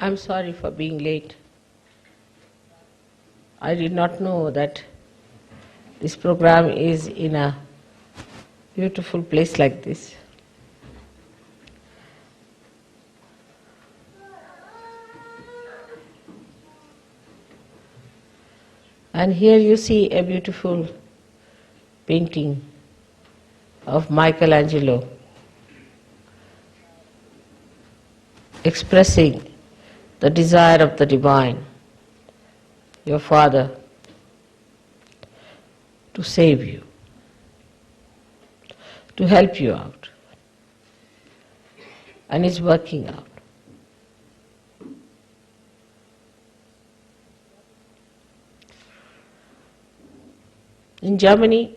I'm sorry for being late. I did not know that this program is in a beautiful place like this. And here you see a beautiful painting of Michelangelo expressing the desire of the divine, your Father, to save you, to help you out, and is working out. In Germany,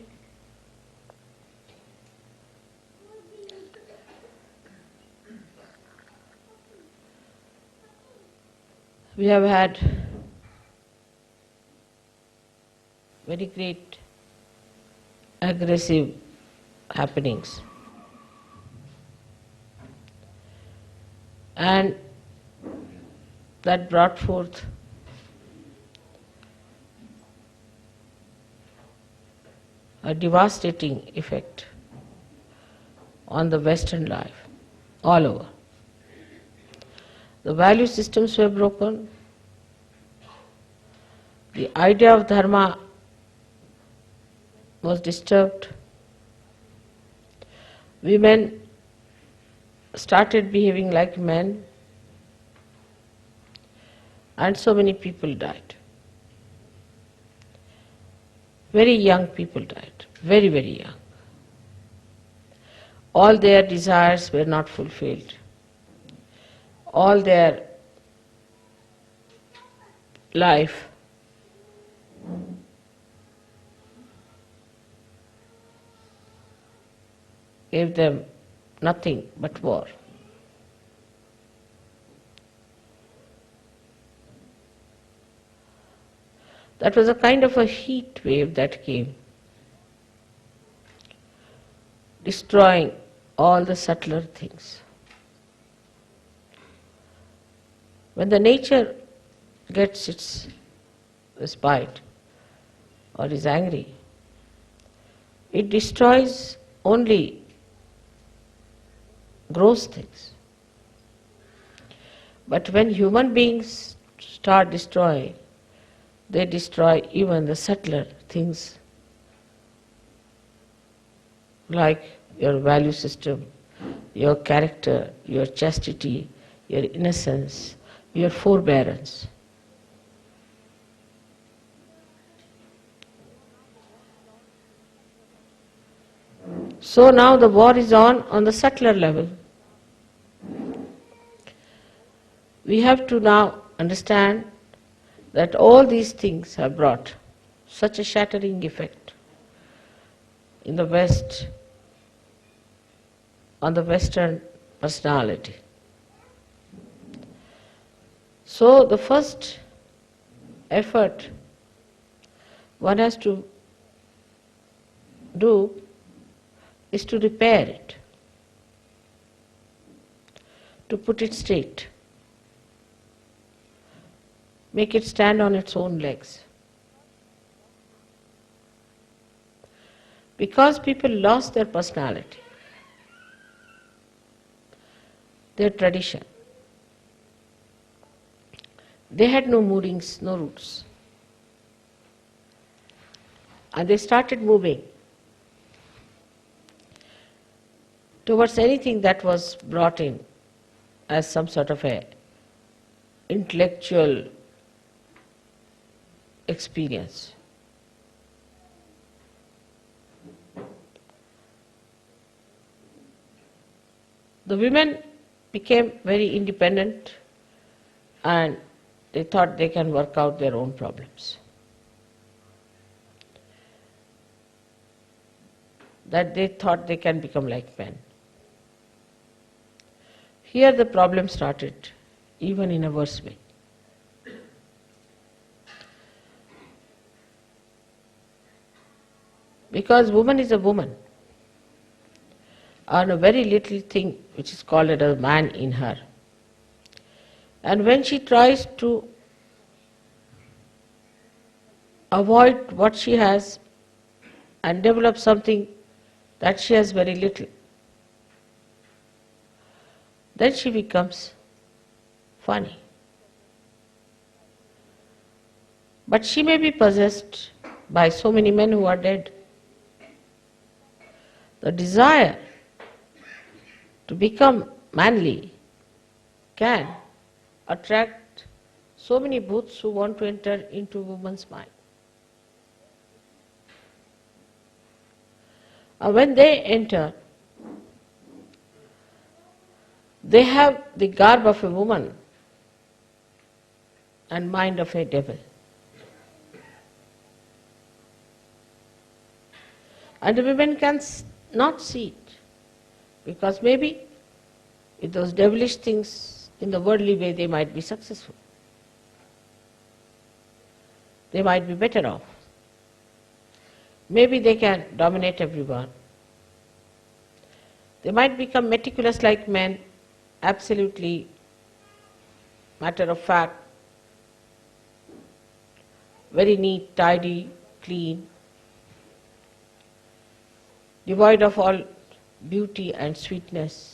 we have had very great aggressive happenings. And that brought forth a devastating effect on the Western life, all over. The value systems were broken, the idea of dharma was disturbed, women started behaving like men, and so many people died. Very young people died, very, very young. All their desires were not fulfilled. All their life gave them nothing but war. That was a kind of a heat wave that came, destroying all the subtler things. When the nature gets its respite or is angry, it destroys only gross things. But when human beings start destroying, they destroy even the subtler things like your value system, your character, your chastity, your innocence, your forbearance. So now the war is on the subtler level. We have to now understand that all these things have brought such a shattering effect in the West, on the Western personality. So the first effort one has to do is to repair it, to put it straight, make it stand on its own legs. Because people lost their personality, their tradition. They had no moorings, no roots. And they started moving towards anything that was brought in as some sort of a intellectual experience. The women became very independent and they thought they can work out their own problems. That they thought they can become like men. Here the problem started, even in a worse way. Because woman is a woman, and a very little thing which is called a man in her. And when she tries to avoid what she has and develop something that she has very little, then she becomes funny. But she may be possessed by so many men who are dead. The desire to become manly can attract so many bhuts who want to enter into a woman's mind. And when they enter, they have the garb of a woman and mind of a devil. And the women can not see it, because maybe with those devilish things in the worldly way they might be successful. They might be better off. Maybe they can dominate everyone. They might become meticulous like men, absolutely matter of fact, very neat, tidy, clean, devoid of all beauty and sweetness.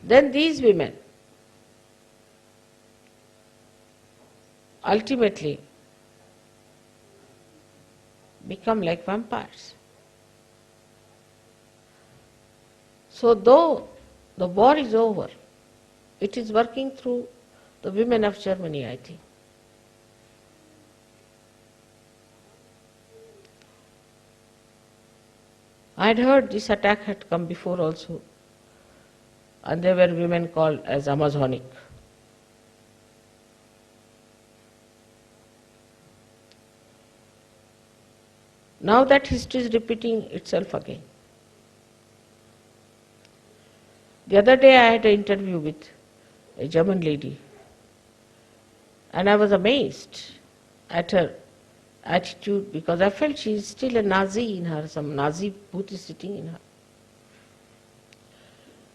Then these women ultimately become like vampires. So though the war is over, it is working through the women of Germany, I think. I had heard this attack had come before also, and there were women called as Amazonic. Now that history is repeating itself again. The other day I had an interview with a German lady, and I was amazed at her attitude, because I felt she is still a Nazi in her, some Nazi booth is sitting in her.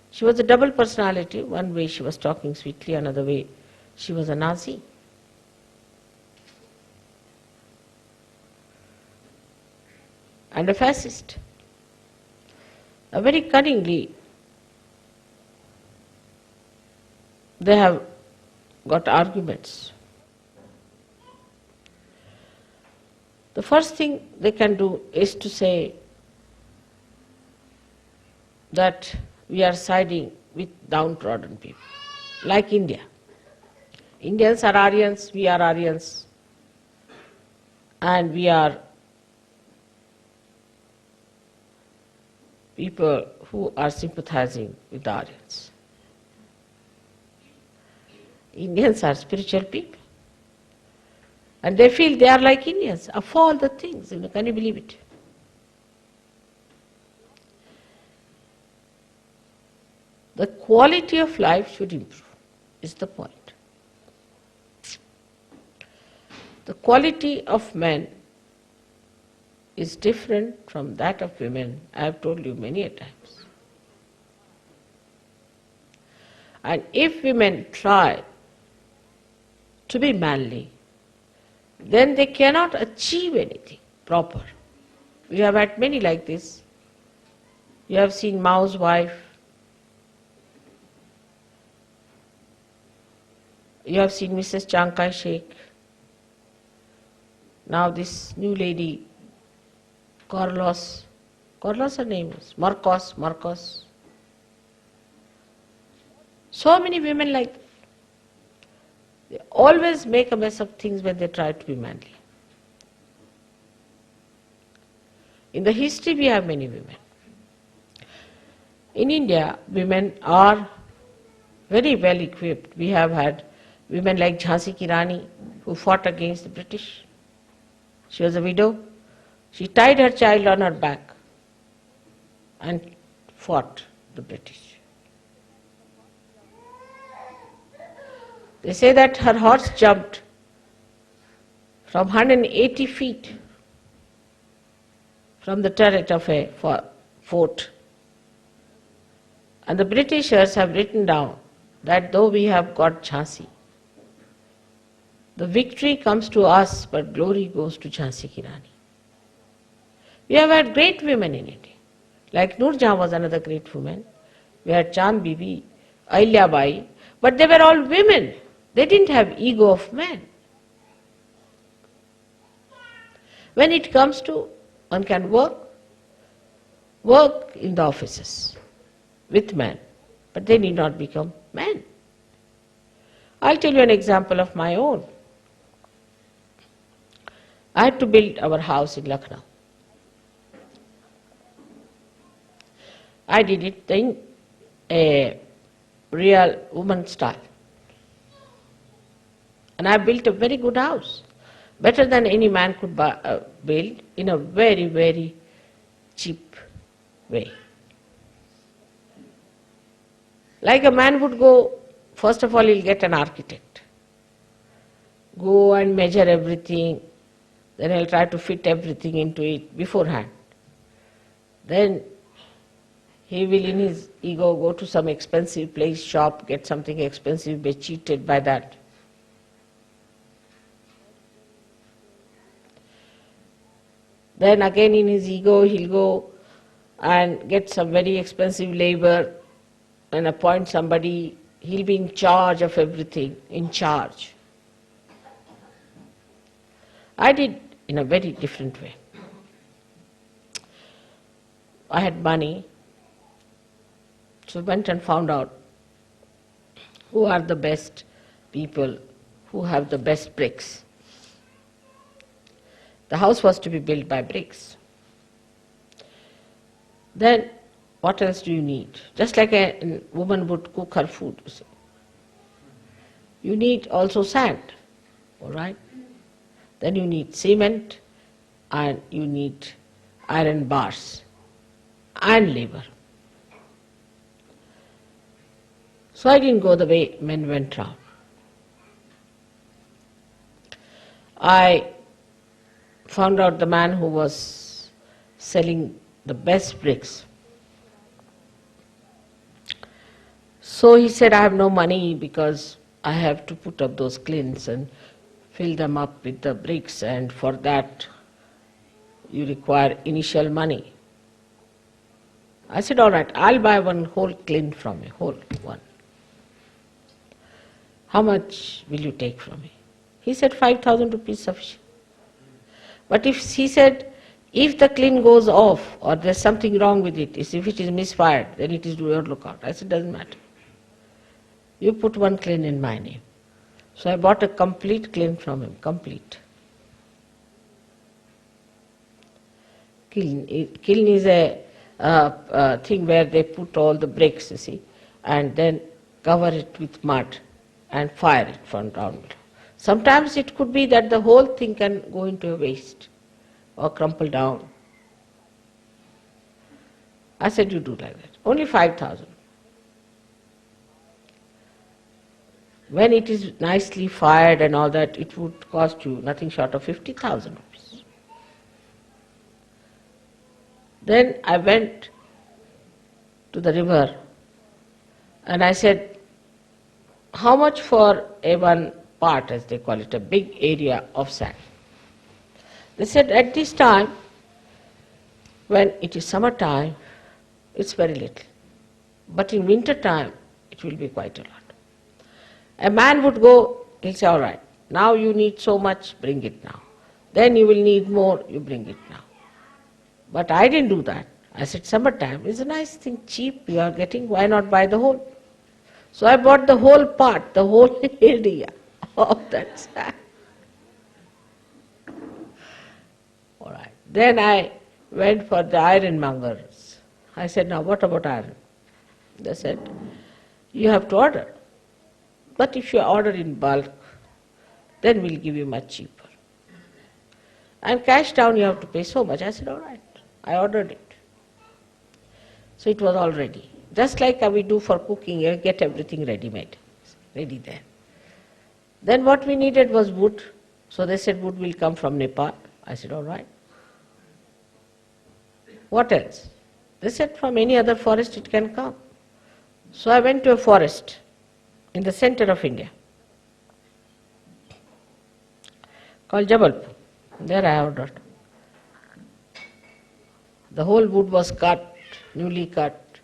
She was a double personality. One way she was talking sweetly, another way she was a Nazi. And a fascist. Very cunningly, they have got arguments. The first thing they can do is to say that we are siding with downtrodden people, like India. Indians are Aryans, we are Aryans, and we are people who are sympathizing with the Aryans. Indians are spiritual people. And they feel they are like Indians, of all the things, can you believe it? The quality of life should improve, is the point. The quality of men is different from that of women, I have told you many a times. And if women try to be manly, then they cannot achieve anything proper. We have had many like this. You have seen Mao's wife. You have seen Mrs. Chiang Kai-shek. Now this new lady, Carlos her name is, Marcos. So many women like that. They always make a mess of things when they try to be manly. In the history we have many women. In India, women are very well equipped. We have had women like Jhansi Ki Rani who fought against the British. She was a widow. She tied her child on her back and fought the British. They say that her horse jumped from 180 feet from the turret of a fort And the Britishers have written down that though we have got Jhansi, the victory comes to us, but glory goes to Jhansi Ki Rani. We have had great women in India. Like Noor Jahan was another great woman. We had Chand Bibi, Ahilya Bai, but they were all women. They didn't have ego of men. When it comes to, one can work in the offices with men, but they need not become men. I'll tell you an example of my own. I had to build our house in Lucknow. I did it in a real woman style. And I built a very good house, better than any man could build, in a very, very cheap way. Like a man would go, first of all he'll get an architect. Go and measure everything, then he'll try to fit everything into it beforehand. Then he will in his ego go to some expensive place, shop, get something expensive, be cheated by that. Then again in his ego he'll go and get some very expensive labor and appoint somebody. He'll be in charge of everything, in charge. I did in a very different way. I had money, so went and found out who are the best people, who have the best bricks. The house was to be built by bricks. Then what else do you need? Just like a woman would cook her food, you see. You need also sand, all right? Then you need cement and you need iron bars and labor. So I didn't go the way men went round. I found out the man who was selling the best bricks. So he said, I have no money because I have to put up those kilns and fill them up with the bricks, and for that you require initial money. I said, all right, I'll buy one whole kiln from you, whole one. How much will you take from me? He said, 5,000 rupees sufficient. But he said, if the kiln goes off or there's something wrong with it, if it is misfired, then it is to your lookout. I said, doesn't matter. You put one kiln in my name. So I bought a complete kiln from him, complete. Kiln is a thing where they put all the bricks, you see, and then cover it with mud and fire it from down below. Sometimes it could be that the whole thing can go into a waste or crumple down. I said, you do like that. Only 5,000. When it is nicely fired and all that, it would cost you nothing short of 50,000 rupees. Then I went to the river and I said, how much for a one part, as they call it, a big area of sand? They said, at this time, when it is summertime, it's very little. But in winter time, it will be quite a lot. A man would go, he'll say, all right, now you need so much, bring it now. Then you will need more, you bring it now. But I didn't do that. I said, summertime is a nice thing, cheap you are getting, why not buy the whole? So I bought the whole part, the whole area of that sand. All right. Then I went for the ironmongers. I said, now what about iron? They said, you have to order. But if you order in bulk, then we'll give you much cheaper. And cash down you have to pay so much. I said, all right. I ordered it. So it was all ready. Just like we do for cooking, you get everything ready-made, ready there. Then what we needed was wood. So they said wood will come from Nepal. I said, all right. What else? They said from any other forest it can come. So I went to a forest in the center of India called Jabalpur. There I ordered. The whole wood was cut, newly cut,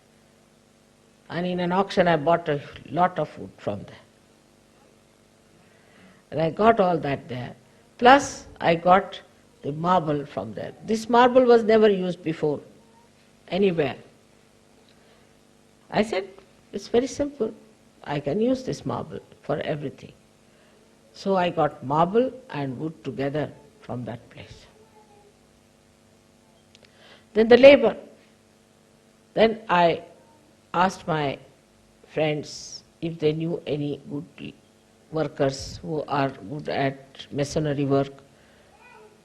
and in an auction I bought a lot of wood from there. And I got all that there. Plus I got the marble from there. This marble was never used before, anywhere. I said, it's very simple. I can use this marble for everything. So I got marble and wood together from that place. Then the labor. Then I asked my friends if they knew any good workers who are good at masonry work.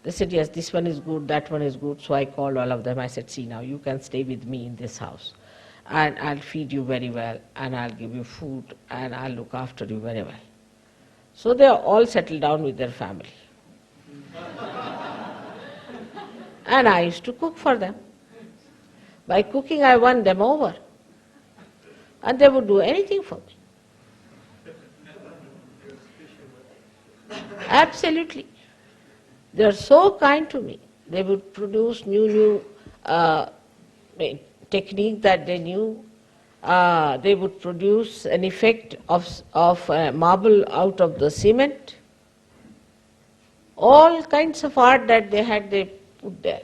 They said, yes, this one is good, that one is good. So I called all of them. I said, see now, you can stay with me in this house. And I'll feed you very well, and I'll give you food, and I'll look after you very well. So they are all settled down with their family. And I used to cook for them. By cooking, I won them over. And they would do anything for me. Absolutely. They are so kind to me. They would produce new technique that they knew. They would produce an effect of marble out of the cement. All kinds of art that they had, they put there.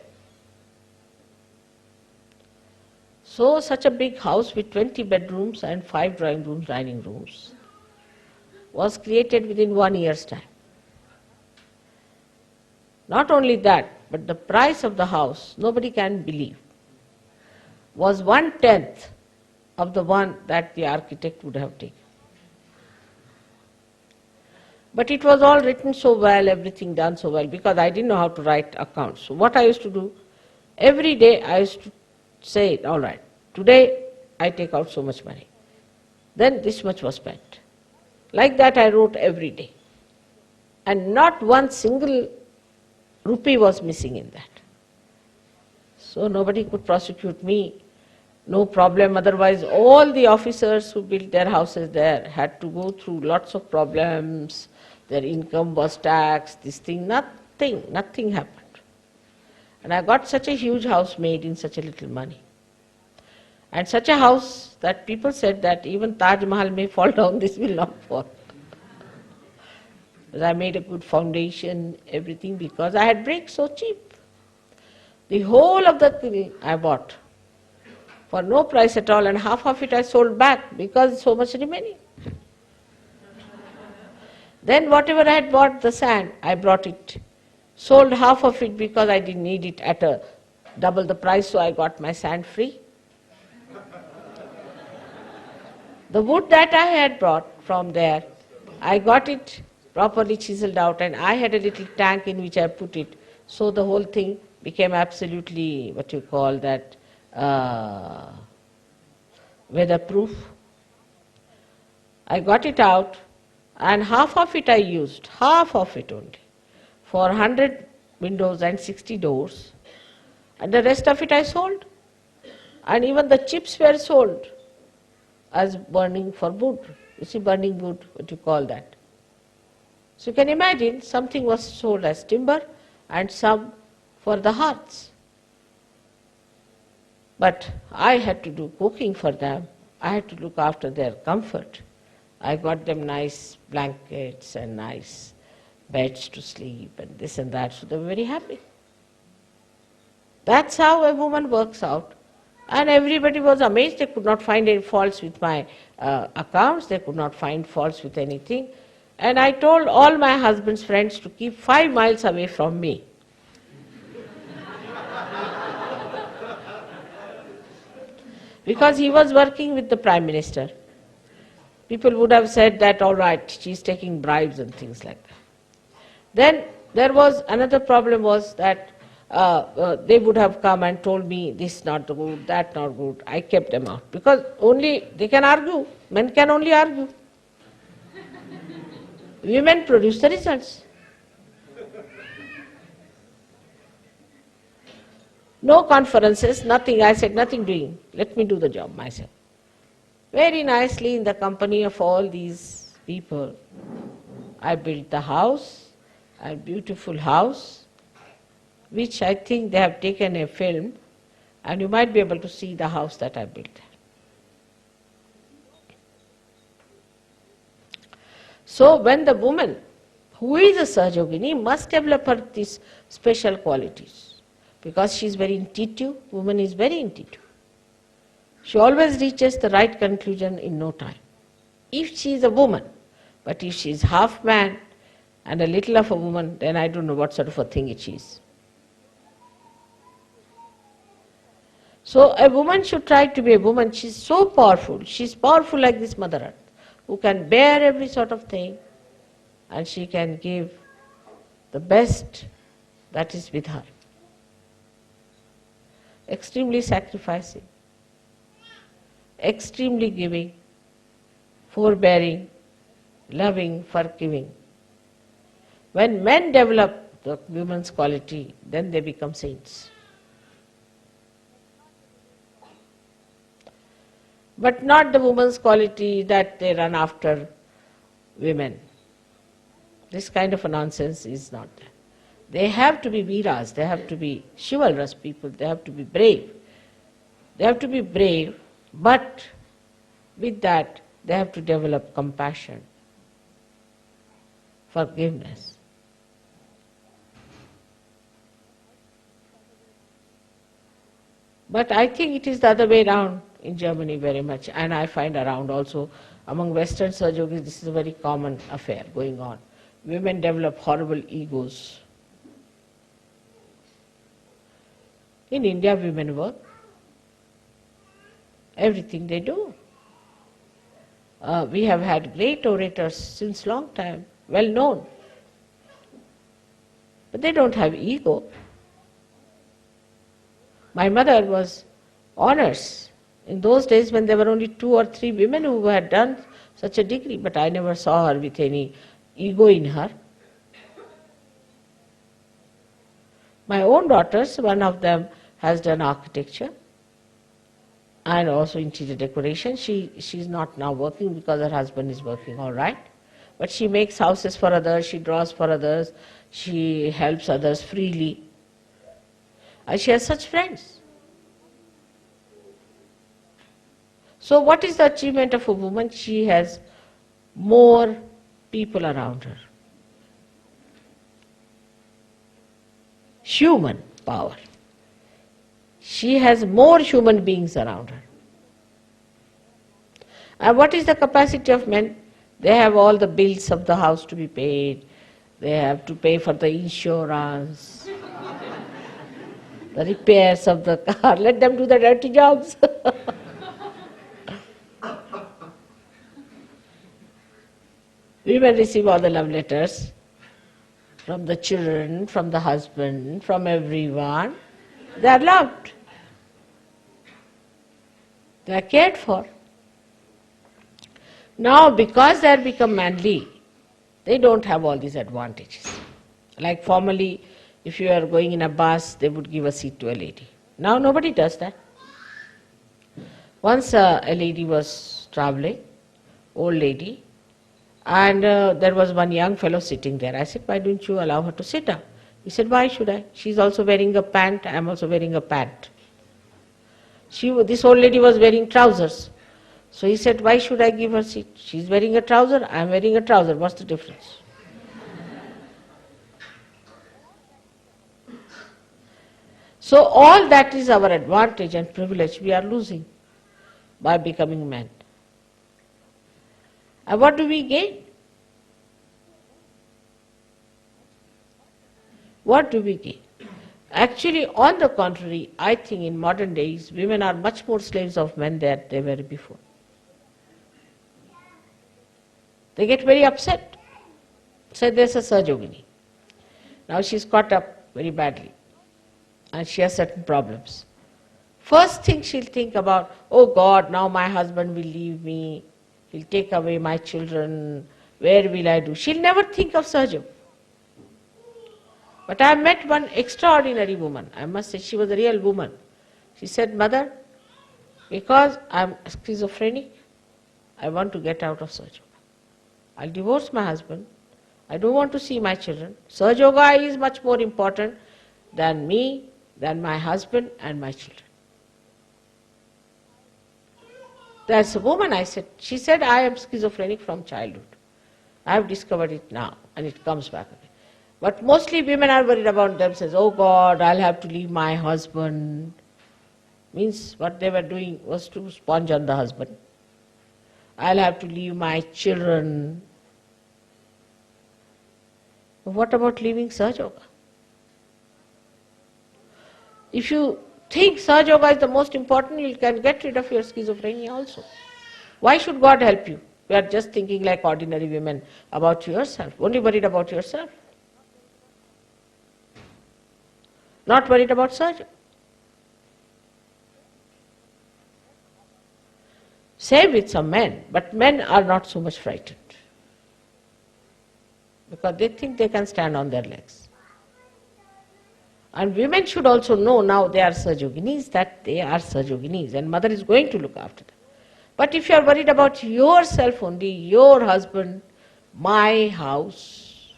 So such a big house with 20 bedrooms and 5 drawing rooms, dining rooms was created within 1 year's time. Not only that, but the price of the house, nobody can believe, was 1/10 of the one that the architect would have taken. But it was all written so well, everything done so well, because I didn't know how to write accounts. So what I used to do, every day I used to say, all right, today I take out so much money. Then this much was spent. Like that I wrote every day. And not one single rupee was missing in that. So nobody could prosecute me, no problem. Otherwise all the officers who built their houses there had to go through lots of problems. Their income was taxed, this thing, nothing happened. And I got such a huge house made in such a little money. And such a house that people said that even Taj Mahal may fall down, this will not fall. But I made a good foundation, everything, because I had bricks so cheap. The whole of the thing I bought for no price at all, and half of it I sold back because so much remaining. Then whatever I had bought, the sand, I brought it, sold half of it because I didn't need it at a double the price, so I got my sand free. The wood that I had brought from there, I got it properly chiseled out, and I had a little tank in which I put it, so the whole thing became absolutely, what you call that, weatherproof. I got it out, and half of it I used, half of it only, for 100 windows and 60 doors, and the rest of it I sold. And even the chips were sold as burning for wood. You see, burning wood, what you call that. So you can imagine, something was sold as timber and some for the hearths. But I had to do cooking for them. I had to look after their comfort. I got them nice blankets and nice beds to sleep and this and that, so they were very happy. That's how a woman works out. And everybody was amazed. They could not find any faults with my accounts. They could not find faults with anything. And I told all my husband's friends to keep 5 miles away from me. Because he was working with the Prime Minister. People would have said that, all right, she's taking bribes and things like that. Then there was another problem was that they would have come and told me this not good, that not good. I kept them out because only they can argue. Men can only argue. Women produce the results. No conferences, nothing. I said, nothing doing. Let me do the job myself. Very nicely in the company of all these people, I built the house, a beautiful house, which I think they have taken a film, and you might be able to see the house that I built. So when the woman who is a Sahajogini must develop her these special qualities, because she is very intuitive, woman is very intuitive. She always reaches the right conclusion in no time. If she is a woman, but if she is half man and a little of a woman, then I don't know what sort of a thing it is. So a woman should try to be a woman. She is so powerful. She is powerful like this Mother Earth, who can bear every sort of thing, and she can give the best that is with her. Extremely sacrificing, extremely giving, forbearing, loving, forgiving. When men develop the woman's quality, then they become saints. But not the woman's quality that they run after women. This kind of a nonsense is not there. They have to be veeras, they have to be chivalrous people, they have to be brave. They have to be brave, but with that they have to develop compassion, forgiveness. But I think it is the other way around in Germany very much, and I find around also among Western Sahajogis this is a very common affair going on. Women develop horrible egos. In India, women work. Everything they do. We have had great orators since long time, well known. But they don't have ego. My mother was honors in those days when there were only 2 or 3 women who had done such a degree, but I never saw her with any ego in her. My own daughters, one of them has done architecture and also interior decoration. She's not now working because her husband is working all right. But she makes houses for others, she draws for others, she helps others freely. And she has such friends. So what is the achievement of a woman? She has more people around her. Human power. She has more human beings around her. And what is the capacity of men? They have all the bills of the house to be paid. They have to pay for the insurance, the repairs of the car. Let them do the dirty jobs. Women receive all the love letters from the children, from the husband, from everyone. They are loved. They are cared for. Now, because they have become manly, they don't have all these advantages. Like formerly, if you are going in a bus, they would give a seat to a lady. Now nobody does that. Once a lady was traveling, old lady, and there was one young fellow sitting there. I said, why don't you allow her to sit down? He said, why should I? She's also wearing a pant, I'm also wearing a pant. This old lady was wearing trousers. So he said, why should I give her seat? She's wearing a trouser, I'm wearing a trouser. What's the difference? So all that is our advantage and privilege we are losing by becoming men. And what do we gain? What do we gain? Actually, on the contrary, I think in modern days, women are much more slaves of men than they were before. They get very upset. Say there's a Sahajogini. Now she's caught up very badly and she has certain problems. First thing she'll think about, oh God, now my husband will leave me, he'll take away my children, where will I do? She'll never think of Sahajog. But I met one extraordinary woman, I must say she was a real woman. She said, Mother, because I'm schizophrenic, I want to get out of Sahaja Yoga. I'll divorce my husband. I don't want to see my children. Sahaja Yoga is much more important than me, than my husband and my children. There's a woman, she said, I am schizophrenic from childhood. I have discovered it now, and it comes back again. But mostly women are worried about themselves. Oh God, I'll have to leave my husband. Means what they were doing was to sponge on the husband. I'll have to leave my children. What about leaving Sahaja Yoga? If you think Sahaja Yoga is the most important, you can get rid of your schizophrenia also. Why should God help you? You are just thinking like ordinary women about yourself, only worried about yourself. Not worried about Sahaja Yoga. Same with some men, but men are not so much frightened because they think they can stand on their legs. And women should also know now they are Sahaja Yoginis, that they are Sahaja Yoginis, and mother is going to look after them. But if you are worried about yourself only, your husband, my house,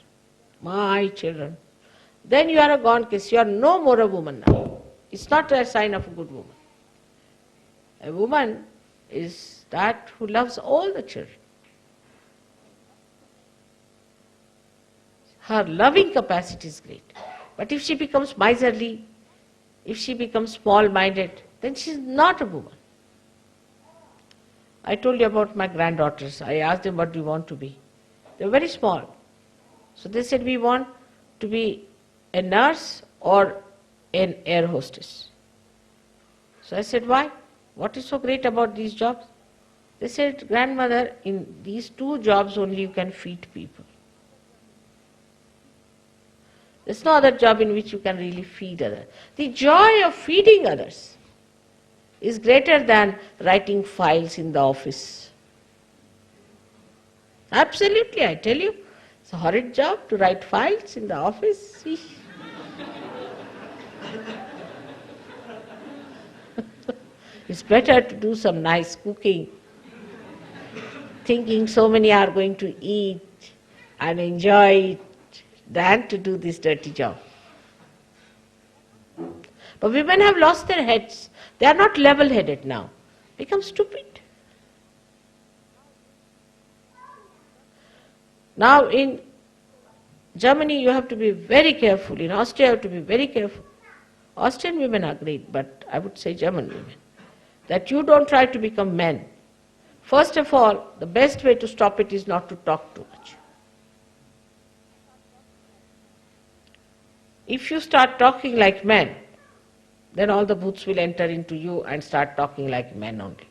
my children, then you are a gone case. You are no more a woman now. It's not a sign of a good woman. A woman is that who loves all the children. Her loving capacity is great. But if she becomes miserly, if she becomes small-minded, then she is not a woman. I told you about my granddaughters. I asked them, what do you want to be? They were very small. So they said, we want to be a nurse or an air hostess. So I said, why? What is so great about these jobs? They said, grandmother, in these two jobs only you can feed people. There's no other job in which you can really feed others. The joy of feeding others is greater than writing files in the office. Absolutely, I tell you. It's a horrid job to write files in the office. It's better to do some nice cooking, thinking so many are going to eat and enjoy it, than to do this dirty job. But women have lost their heads. They are not level-headed now. Become stupid. Now in Germany you have to be very careful. In Austria you have to be very careful. Austrian women are great, but I would say German women. That you don't try to become men. First of all, the best way to stop it is not to talk too much. If you start talking like men, then all the bhoots will enter into you and start talking like men only.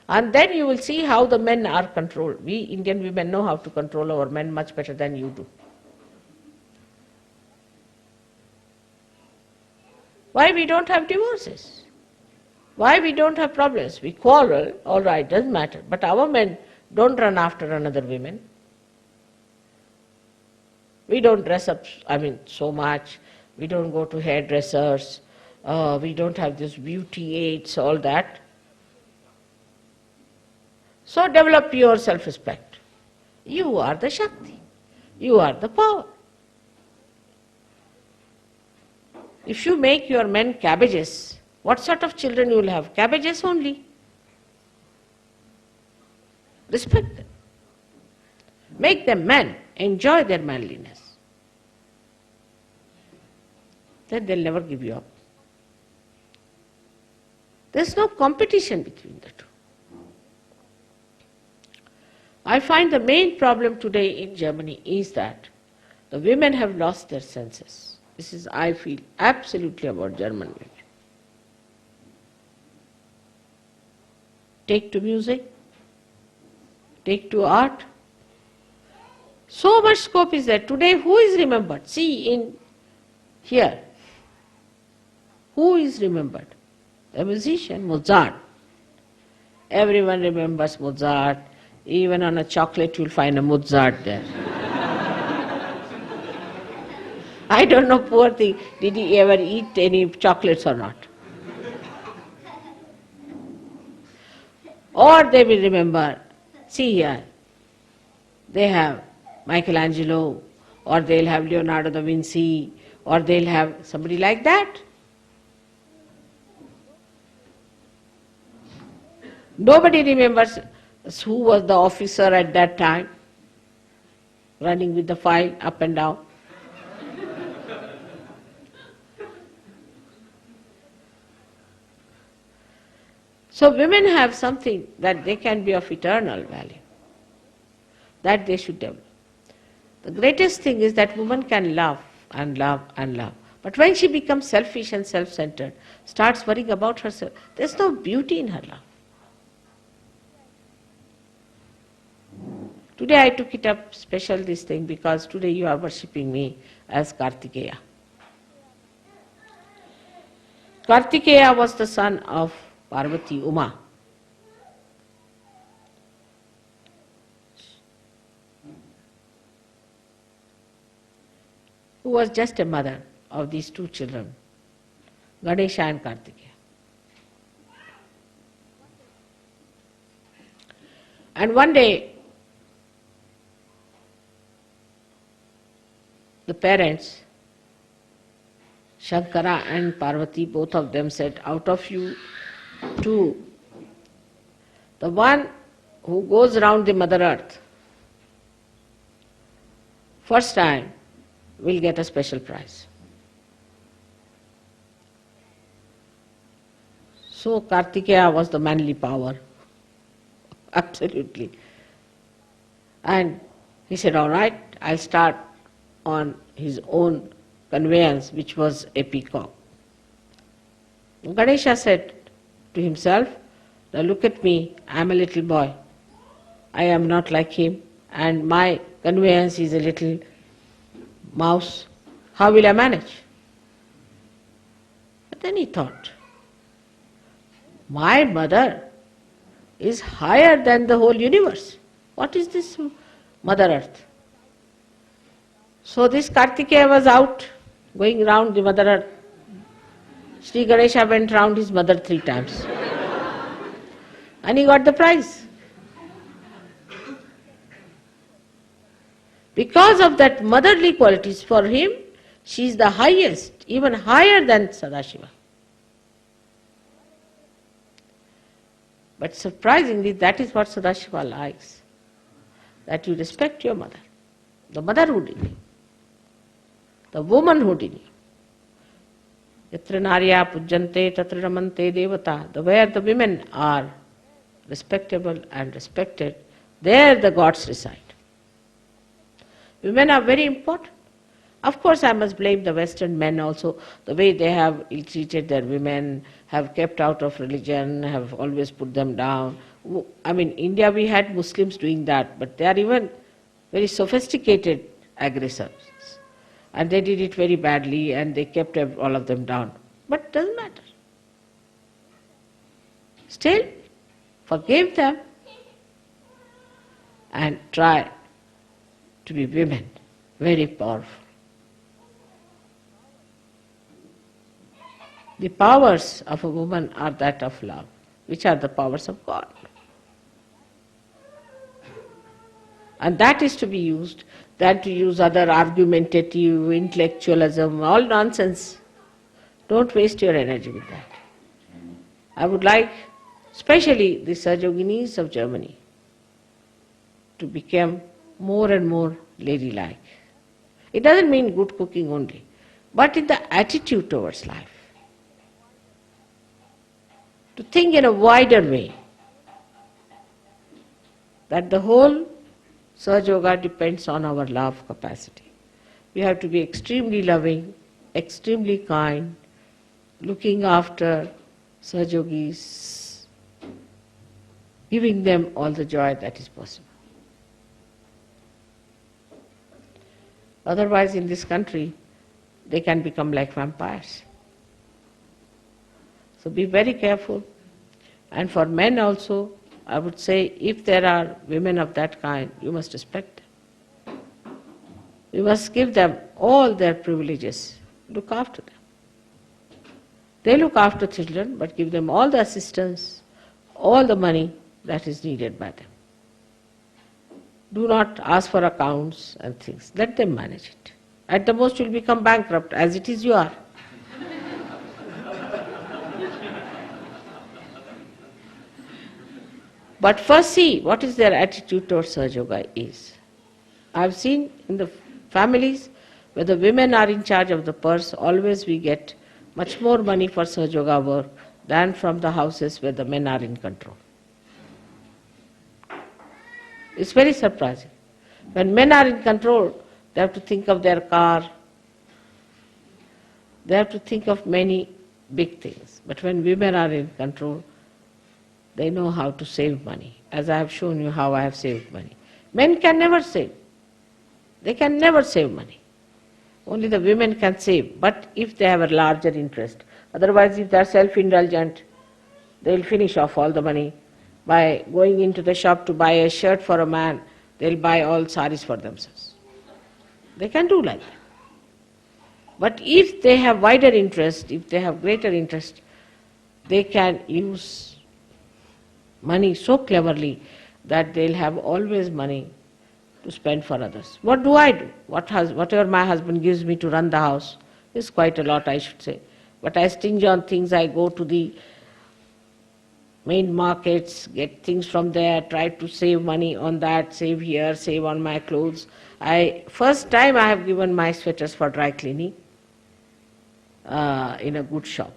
And then you will see how the men are controlled. We Indian women know how to control our men much better than you do. Why we don't have divorces? Why we don't have problems? We quarrel, all right, doesn't matter. But our men don't run after another woman. We don't dress up, so much. We don't go to hairdressers. We don't have this beauty aids, all that. So develop your self-respect. You are the Shakti. You are the power. If you make your men cabbages, what sort of children you will have? Cabbages only. Respect them. Make them men. Enjoy their manliness. Then they'll never give you up. There's no competition between the two. I find the main problem today in Germany is that the women have lost their senses. This is, I feel, absolutely about German women. Take to music, take to art. So much scope is there. Today, who is remembered? See, in here, who is remembered? The musician, Mozart. Everyone remembers Mozart. Even on a chocolate you'll find a Mozart there. I don't know, poor thing, did he ever eat any chocolates or not? Or they will remember, see here, they have Michelangelo, or they'll have Leonardo da Vinci, or they'll have somebody like that. Nobody remembers who was the officer at that time, running with the file up and down. So women have something that they can be of eternal value, that they should develop. The greatest thing is that woman can love and love and love. But when she becomes selfish and self-centered, starts worrying about herself, there's no beauty in her love. Today I took it up special this thing because today you are worshipping me as Kartikeya. Kartikeya was the son of Parvati Uma. Who was just a mother of these two children, Ganesha and Kartikeya. And one day, the parents, Shankara and Parvati, both of them said, out of you two, the one who goes round the Mother Earth first time will get a special prize. So Kartikeya was the manly power, absolutely. And he said, all right, I'll start on his own conveyance, which was a peacock. Ganesha said to himself, now look at me, I'm a little boy. I am not like him, and my conveyance is a little mouse. How will I manage? But then he thought, my mother is higher than the whole universe. What is this Mother Earth? So this Kartikeya was out, going round the Mother Earth. Sri Ganesha went round his mother 3 times. And he got the prize. Because of that motherly qualities for him, she is the highest, even higher than Sadashiva. But surprisingly, that is what Sadashiva likes, that you respect your mother, the motherhood in you, the womanhood in you. Yatra narya pujjante tatra ramante devata. Where the women are respectable and respected, there the gods reside. Women are very important. Of course, I must blame the Western men also, the way they have ill-treated their women, have kept out of religion, have always put them down. I mean, India we had Muslims doing that, but they are even very sophisticated aggressors. And they did it very badly and they kept all of them down. But it doesn't matter. Still, forgive them and try to be women, very powerful. The powers of a woman are that of love, which are the powers of God. And that is to be used, than to use other argumentative, intellectualism, all nonsense. Don't waste your energy with that. I would like, especially the Sahajoginis of Germany, to become more and more ladylike. It doesn't mean good cooking only, but in the attitude towards life. To think in a wider way, that the whole Sahaja Yoga depends on our love capacity. We have to be extremely loving, extremely kind, looking after Sahajogis, giving them all the joy that is possible. Otherwise, in this country, they can become like vampires. So be very careful. And for men also, I would say, if there are women of that kind, you must respect them. You must give them all their privileges. Look after them. They look after children, but give them all the assistance, all the money, that is needed by them. Do not ask for accounts and things. Let them manage it. At the most, you will become bankrupt. As it is, you are. But first see what is their attitude towards Sahaja Yoga is. I have seen in the families where the women are in charge of the purse, always we get much more money for Sahaja Yoga work than from the houses where the men are in control. It's very surprising. When men are in control, they have to think of their car, they have to think of many big things. But when women are in control, they know how to save money, as I have shown you how I have saved money. Men can never save. They can never save money. Only the women can save, but if they have a larger interest. Otherwise, if they are self-indulgent, they will finish off all the money. By going into the shop to buy a shirt for a man, they will buy all saris for themselves. They can do like that. But if they have wider interest, if they have greater interest, they can use money so cleverly that they will have always money to spend for others. What do I do? Whatever my husband gives me to run the house is quite a lot, I should say. But I stingy on things. I go to the main markets, get things from there, try to save money on that, save here, save on my clothes. First time I have given my sweaters for dry cleaning in a good shop.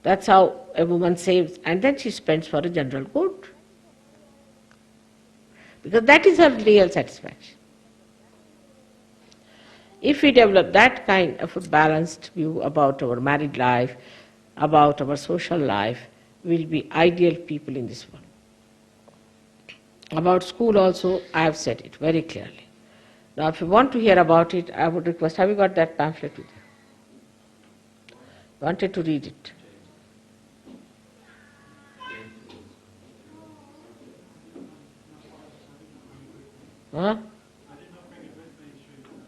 That's how a woman saves, and then she spends for a general good. Because that is her real satisfaction. If we develop that kind of a balanced view about our married life, about our social life, we will be ideal people in this world. About school also, I have said it very clearly. Now if you want to hear about it, I would request, have you got that pamphlet with you? Wanted to read it. Huh?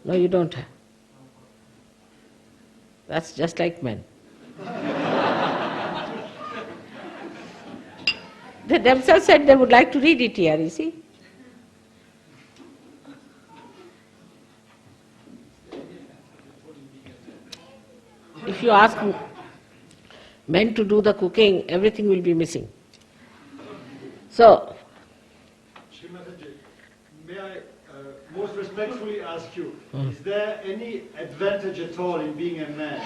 No, you don't have. That's just like men. They themselves said they would like to read it here, you see. If you ask men to do the cooking, everything will be missing. So, may I most respectfully ask you, is there any advantage at all in being a man?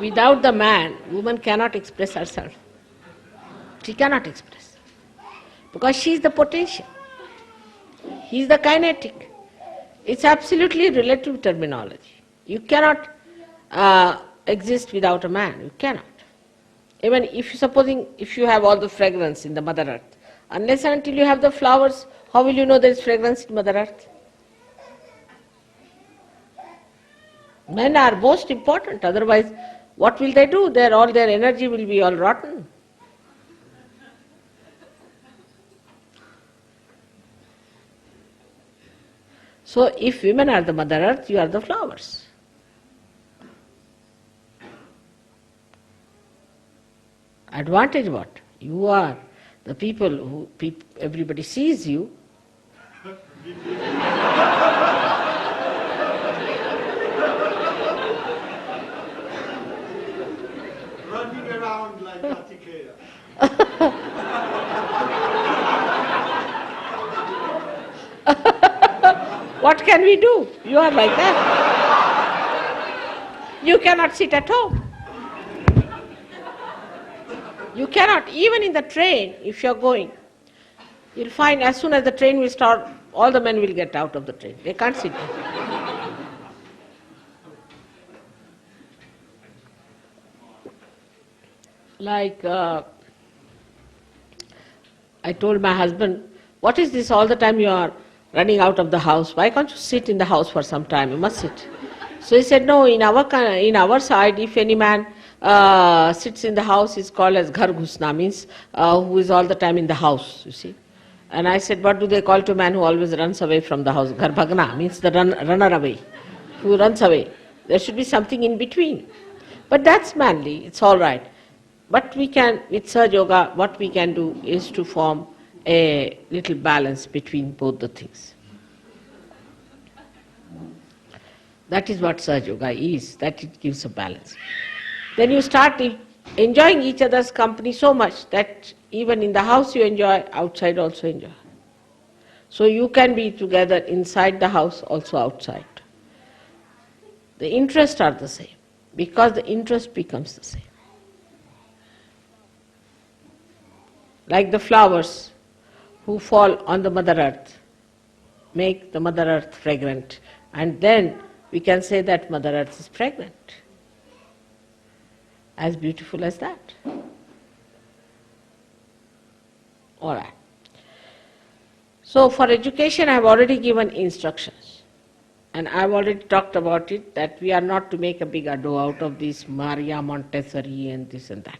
without the man, woman cannot express herself. She cannot express. Because she is the potential. He is the kinetic. It's absolutely relative terminology. You cannot exist without a man. You cannot. Even if you have all the fragrance in the Mother Earth, unless and until you have the flowers, how will you know there is fragrance in Mother Earth? Men are most important, otherwise what will they do? All their energy will be all rotten. So if women are the Mother Earth, you are the flowers. Advantage what? You are the people who everybody sees you. Running around like Kartikeya. What can we do? You are like that. You cannot sit at home. You cannot, even in the train, if you are going, you'll find as soon as the train will start, all the men will get out of the train. They can't sit there. Like, I told my husband, what is this all the time you are running out of the house? Why can't you sit in the house for some time? You must sit. So he said, no, in our side, if any man sits in the house, is called as ghar ghusna, means who is all the time in the house, you see. And I said, what do they call to a man who always runs away from the house? Ghar bhagna means the runner away, who runs away. There should be something in between. But that's manly, it's all right. But we can, with Sahaja Yoga, what we can do is to form a little balance between both the things. That is what Sahaja Yoga is, that it gives a balance. Then you start enjoying each other's company so much that even in the house you enjoy, outside also enjoy. So you can be together inside the house, also outside. The interests are the same, because the interest becomes the same. Like the flowers who fall on the Mother Earth, make the Mother Earth fragrant, and then we can say that Mother Earth is fragrant. As beautiful as that. All right. So for education I have already given instructions, and I have already talked about it, that we are not to make a big ado out of this Maria Montessori and this and that.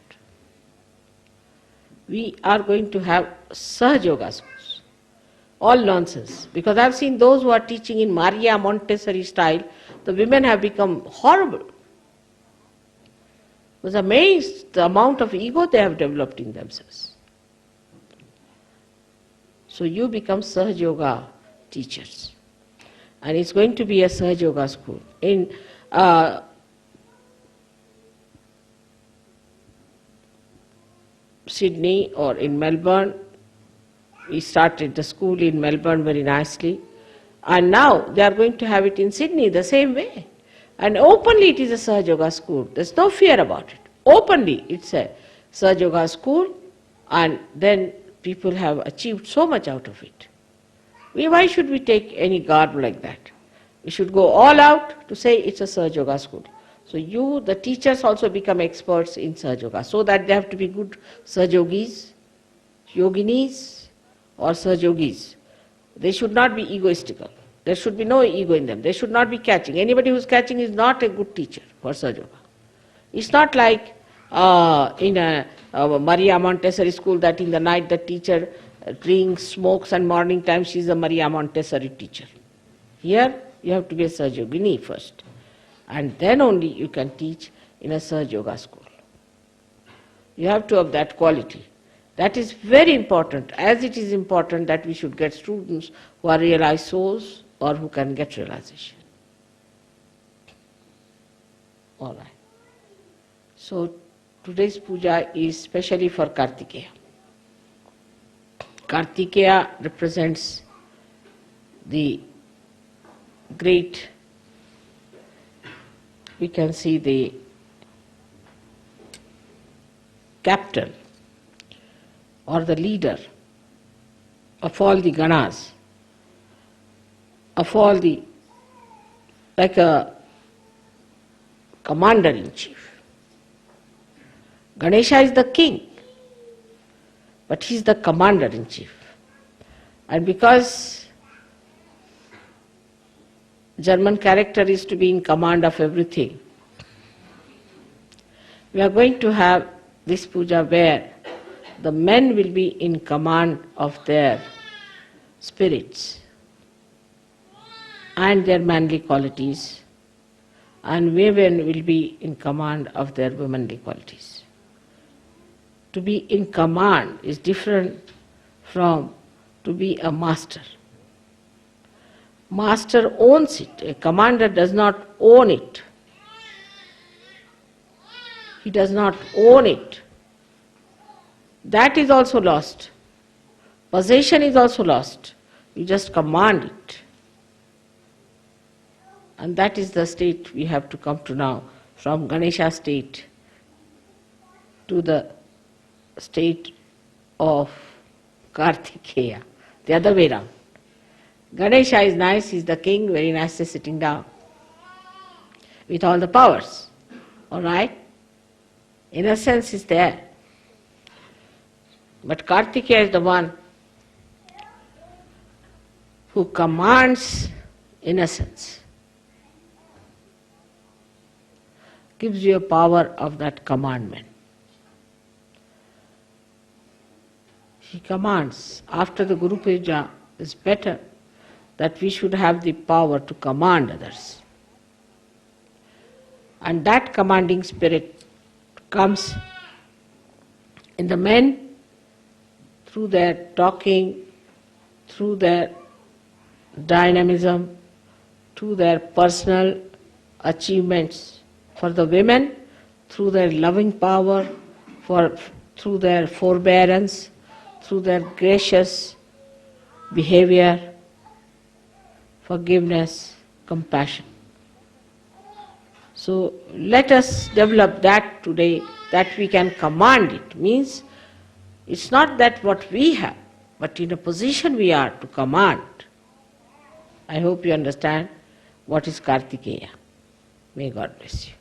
We are going to have Sahaja Yoga schools. All nonsense. Because I have seen those who are teaching in Maria Montessori style, the women have become horrible. I was amazed the amount of ego they have developed in themselves. So you become Sahaja Yoga teachers. And it's going to be a Sahaja Yoga school. In Sydney or in Melbourne, we started the school in Melbourne very nicely. And now they are going to have it in Sydney the same way. And openly it is a Sahaja Yoga school. There's no fear about it. Openly it's a Sahaja Yoga school, and then people have achieved so much out of it. Why should we take any garb like that? We should go all out to say it's a Sahaja Yoga school. So you, the teachers, also become experts in Sahaja Yoga, so that they have to be good Sahaja Yogis, Yoginis or Sahaja Yogis. They should not be egoistical. There should be no ego in them. They should not be catching. Anybody who is catching is not a good teacher for Sahaja Yoga. It's not like in a Maria Montessori school that in the night the teacher drinks, smokes, and morning time she is a Maria Montessori teacher. Here you have to be a Sahaja Yogini first, and then only you can teach in a Sahaja Yoga school. You have to have that quality. That is very important, as it is important that we should get students who are realized souls or who can get realization. All right. So today's puja is specially for Kartikeya. Kartikeya represents the great, we can see the captain or the leader of all the ganas, of all the, like a commander-in-chief. Ganesha is the king, but he is the commander-in-chief. And because German character is to be in command of everything, we are going to have this puja where the men will be in command of their spirits and their manly qualities, and women will be in command of their womanly qualities. To be in command is different from to be a master. Master owns it. A commander does not own it. He does not own it. That is also lost. Possession is also lost. You just command it. And that is the state we have to come to now, from Ganesha state to the state of Kartikeya, the other way round. Ganesha is nice, he's the king, very nicely sitting down with all the powers. All right? Innocence is there. But Kartikeya is the one who commands innocence, gives you a power of that commandment. He commands. After the Guru Puja, it's better that we should have the power to command others. And that commanding spirit comes in the men through their talking, through their dynamism, through their personal achievements. For the women, through their loving power, through their forbearance, through their gracious behavior, forgiveness, compassion. So let us develop that today, that we can command it. Means it's not that what we have, but in a position we are to command. I hope you understand what is Kartikeya. May God bless you.